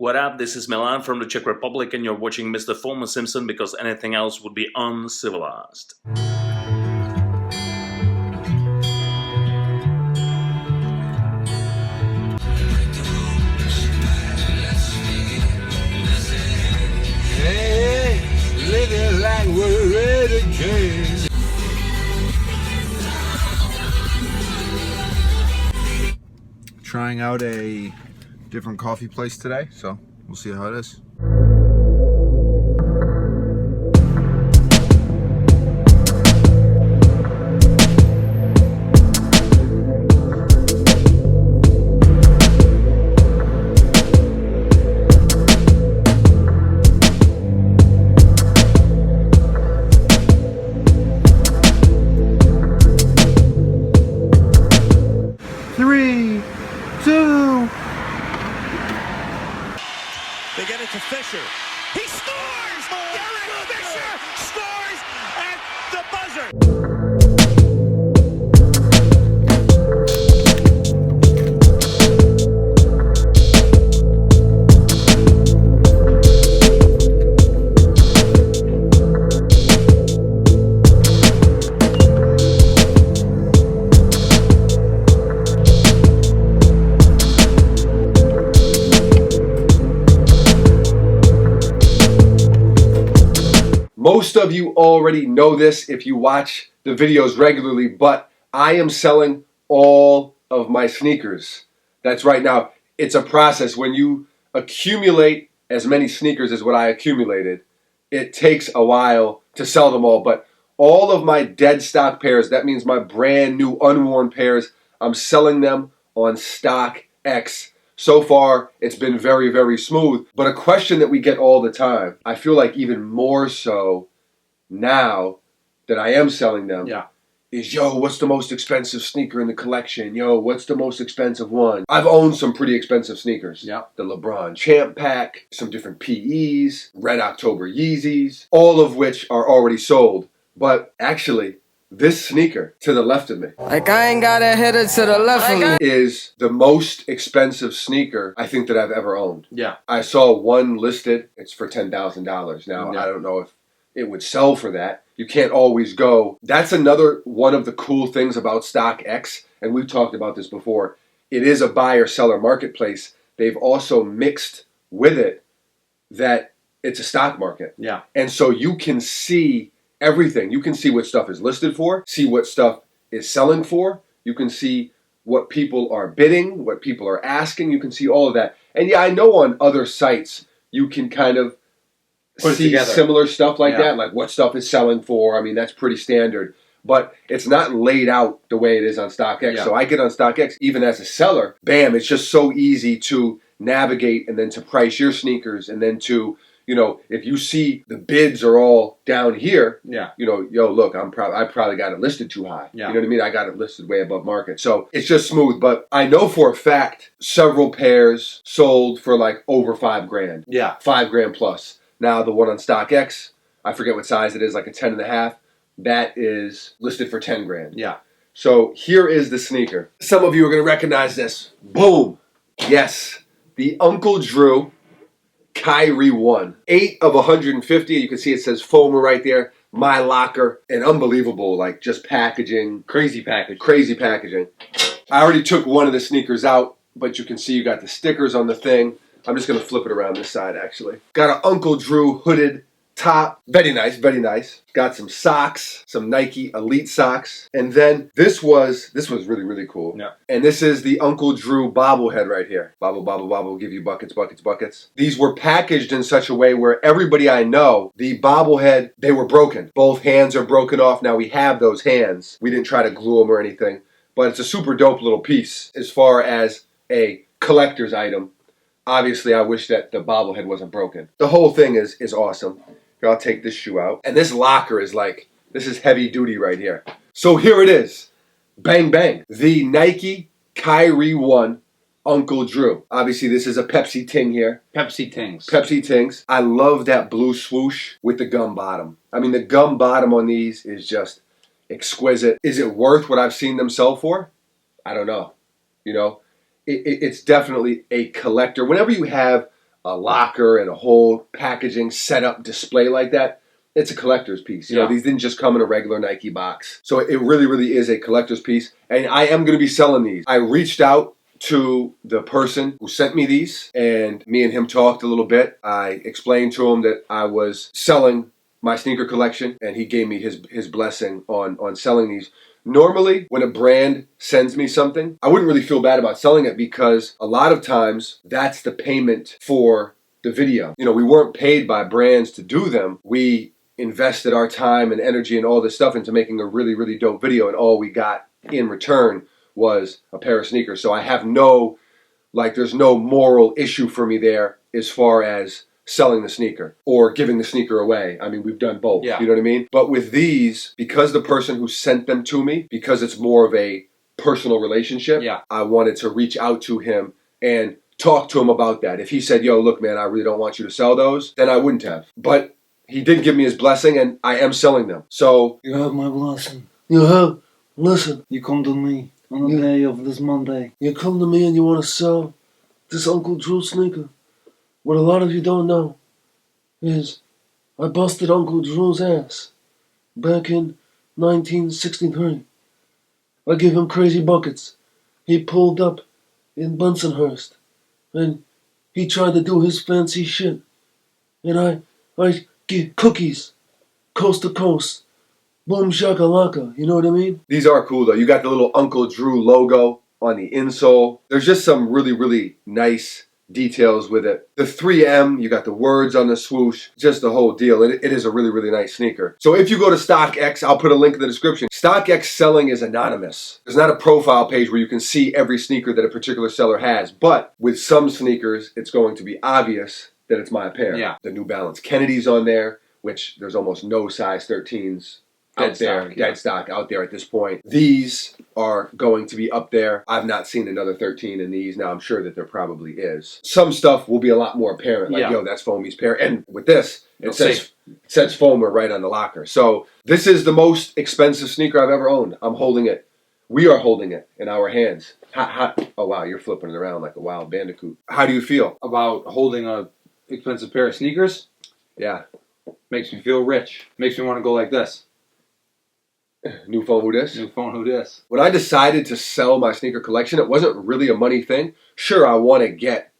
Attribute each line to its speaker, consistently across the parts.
Speaker 1: What up, this is Milan from the Czech Republic and you're watching Mr. Former Simpson because anything else would be uncivilized.
Speaker 2: Hey, living like we're ready to change. Trying out a different coffee place today, so we'll see how it is.
Speaker 3: They get it to Fisher. He scores! Derek Fisher scores at the buzzer.
Speaker 2: Most of you already know this if you watch the videos regularly, but I am selling all of my sneakers. That's right. Now, it's a process. When you accumulate as many sneakers as what I accumulated, it takes a while to sell them all. But all of my dead stock pairs, that means my brand new unworn pairs, I'm selling them on StockX. So far, it's been very, very smooth. But a question that we get all the time, I feel like even more so now that I am selling them, is, yo, what's the most expensive sneaker in the collection? Yo, what's the most expensive one? I've owned some pretty expensive sneakers. The LeBron Champ Pack, some different PEs, Red October Yeezys, all of which are already sold. But actually, this sneaker to the left of me,
Speaker 4: like I ain't got a header to the left of me,
Speaker 2: is the most expensive sneaker I think that I've ever owned. I saw one listed. It's for $10,000. Now, I don't know if it would sell for that. You can't always go. That's another one of the cool things about StockX, and we've talked about this before. It is a buyer-seller marketplace. They've also mixed with it that it's a stock market. And so you can see everything. You can see what stuff is listed for, see what stuff is selling for. You can see what people are bidding, what people are asking. You can see all of that. And yeah, I know on other sites you can kind of see similar stuff like that, like what stuff is selling for. I mean, that's pretty standard. But it's not laid out the way it is on StockX. So I get on StockX, even as a seller, bam, it's just so easy to navigate and then to price your sneakers and then to, you know, if you see the bids are all down here, you know, yo, look, I probably got it listed too high. You know what I mean? I got it listed way above market. So it's just smooth. But I know for a fact several pairs sold for like over $5,000. $5,000 plus. Now the one on StockX, I forget what size it is, like a 10.5. That is listed for $10,000. So here is the sneaker. Some of you are going to recognize this. Boom. Yes. The Uncle Drew Kyrie 1. 8 of 150. You can see it says Foamer right there. My Locker. And unbelievable, like just packaging. Crazy packaging. I already took one of the sneakers out, but you can see you got the stickers on the thing. I'm just going to flip it around this side, actually. Got an Uncle Drew hooded top. Very nice, very nice. Got some socks, some Nike Elite socks. And then this was really, really cool. And this is the Uncle Drew bobblehead right here. Bobble, bobble, bobble, give you buckets, buckets, buckets. These were packaged in such a way where everybody I know, the bobblehead, they were broken. Both hands are broken off. Now we have those hands. We didn't try to glue them or anything. But it's a super dope little piece as far as a collector's item. Obviously, I wish that the bobblehead wasn't broken. The whole thing is awesome. Here, I'll take this shoe out. And this locker is like, this is heavy duty right here. So here it is. Bang, bang. The Nike Kyrie 1 Uncle Drew. Obviously, this is a Pepsi ting here.
Speaker 5: Pepsi tings.
Speaker 2: Pepsi tings. I love that blue swoosh with the gum bottom. I mean, the gum bottom on these is just exquisite. Is it worth what I've seen them sell for? I don't know. You know? It's definitely a collector. Whenever you have a locker and a whole packaging setup display like that, it's a collector's piece. You know, these didn't just come in a regular Nike box. So it really, really is a collector's piece. And I am going to be selling these. I reached out to the person who sent me these, and me and him talked a little bit. I explained to him that I was selling my sneaker collection, and he gave me his blessing on selling these. Normally, when a brand sends me something, I wouldn't really feel bad about selling it because a lot of times that's the payment for the video. You know, we weren't paid by brands to do them. We invested our time and energy and all this stuff into making a really, really dope video, and all we got in return was a pair of sneakers. So I have there's no moral issue for me there as far as selling the sneaker or giving the sneaker away. I mean, we've done both, you know what I mean? But with these, because the person who sent them to me, because it's more of a personal relationship, I wanted to reach out to him and talk to him about that. If he said, yo, look, man, I really don't want you to sell those, then I wouldn't have. But he did give me his blessing, and I am selling them. So
Speaker 5: you have my blessing.
Speaker 2: You have? Listen.
Speaker 5: You come to me on the day of this Monday.
Speaker 2: You come to me and you want to sell this Uncle Drew sneaker. What a lot of you don't know is I busted Uncle Drew's ass back in 1963. I gave him crazy buckets. He pulled up in Bensonhurst and he tried to do his fancy shit. And I give cookies, coast to coast. Boom shakalaka, you know what I mean? These are cool though. You got the little Uncle Drew logo on the insole. There's just some really, really nice details with it. The 3M, you got the words on the swoosh, just the whole deal. It is a really, really nice sneaker. So if you go to StockX, I'll put a link in the description. StockX selling is anonymous. There's not a profile page where you can see every sneaker that a particular seller has, but with some sneakers, it's going to be obvious that it's my pair.
Speaker 6: Yeah.
Speaker 2: The New Balance Kennedy's on there, which there's almost no size 13s dead stock out there at this point. These are going to be up there. I've not seen another 13 in these. Now I'm sure that there probably is. Some stuff will be a lot more apparent, like yo, that's Foamy's pair. And with this, it says Foamer right on the locker. So this is the most expensive sneaker I've ever owned. I'm holding it. We are holding it in our hands. Oh wow, you're flipping it around like a wild bandicoot. How do you feel
Speaker 6: about holding a expensive pair of sneakers?
Speaker 2: Yeah.
Speaker 6: Makes me feel rich. Makes me want to go like this.
Speaker 2: New phone, who dis?
Speaker 6: New phone, who dis?
Speaker 2: When I decided to sell my sneaker collection, it wasn't really a money thing. Sure, I want to get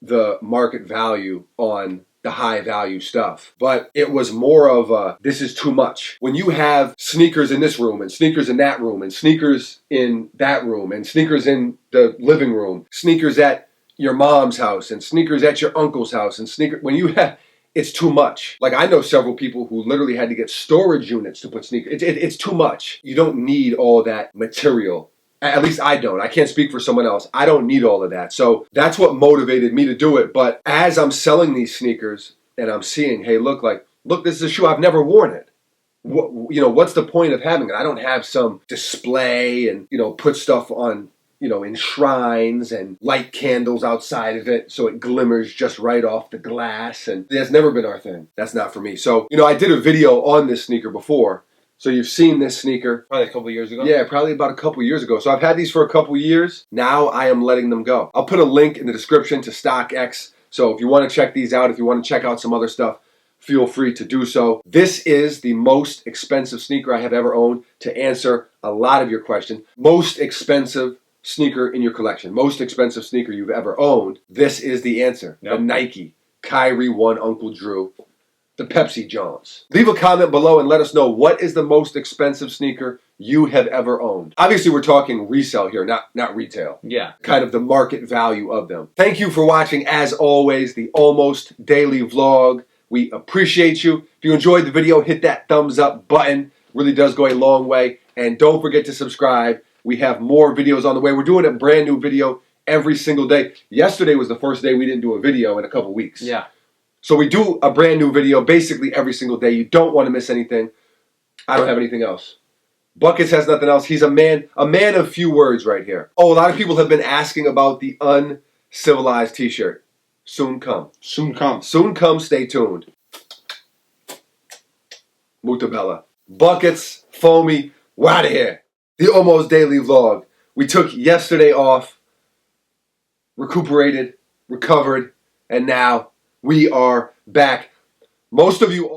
Speaker 2: the market value on the high value stuff, but it was more of a, this is too much. When you have sneakers in this room and sneakers in that room and sneakers in that room and sneakers in the living room, sneakers at your mom's house and sneakers at your uncle's house and when you have, it's too much. Like I know several people who literally had to get storage units to put sneakers. It's too much. You don't need all that material. At least I don't. I can't speak for someone else. I don't need all of that. So that's what motivated me to do it. But as I'm selling these sneakers and I'm seeing, hey, look, this is a shoe. I've never worn it. What's the point of having it? I don't have some display and, put stuff on, in shrines and light candles outside of it so it glimmers just right off the glass. And that's never been our thing. That's not for me. So, I did a video on this sneaker before. So you've seen this sneaker.
Speaker 6: Probably a couple of years ago?
Speaker 2: Yeah, probably about a couple of years ago. So I've had these for a couple of years. Now I am letting them go. I'll put a link in the description to StockX. So if you want to check these out, if you want to check out some other stuff, feel free to do so. This is the most expensive sneaker I have ever owned, to answer a lot of your questions. Most expensive sneaker in your collection. Most expensive sneaker you've ever owned. This is the answer. Yep. The Nike Kyrie 1 Uncle Drew. The Pepsi Johns. Leave a comment below and let us know what is the most expensive sneaker you have ever owned. Obviously, we're talking resale here, not retail.
Speaker 6: Yeah.
Speaker 2: Kind of the market value of them. Thank you for watching, as always, the almost daily vlog. We appreciate you. If you enjoyed the video, hit that thumbs up button. Really does go a long way. And don't forget to subscribe. We have more videos on the way. We're doing a brand new video every single day. Yesterday was the first day we didn't do a video in a couple weeks.
Speaker 6: Yeah.
Speaker 2: So we do a brand new video basically every single day. You don't want to miss anything. I don't have anything else. Buckets has nothing else. He's a man of few words right here. Oh, a lot of people have been asking about the uncivilized t-shirt. Soon come.
Speaker 6: Soon come.
Speaker 2: Soon come. Stay tuned. Mutabella. Buckets, Foamy, we're out of here. The almost daily vlog. We took yesterday off, recuperated, recovered, And now we are back. Most of you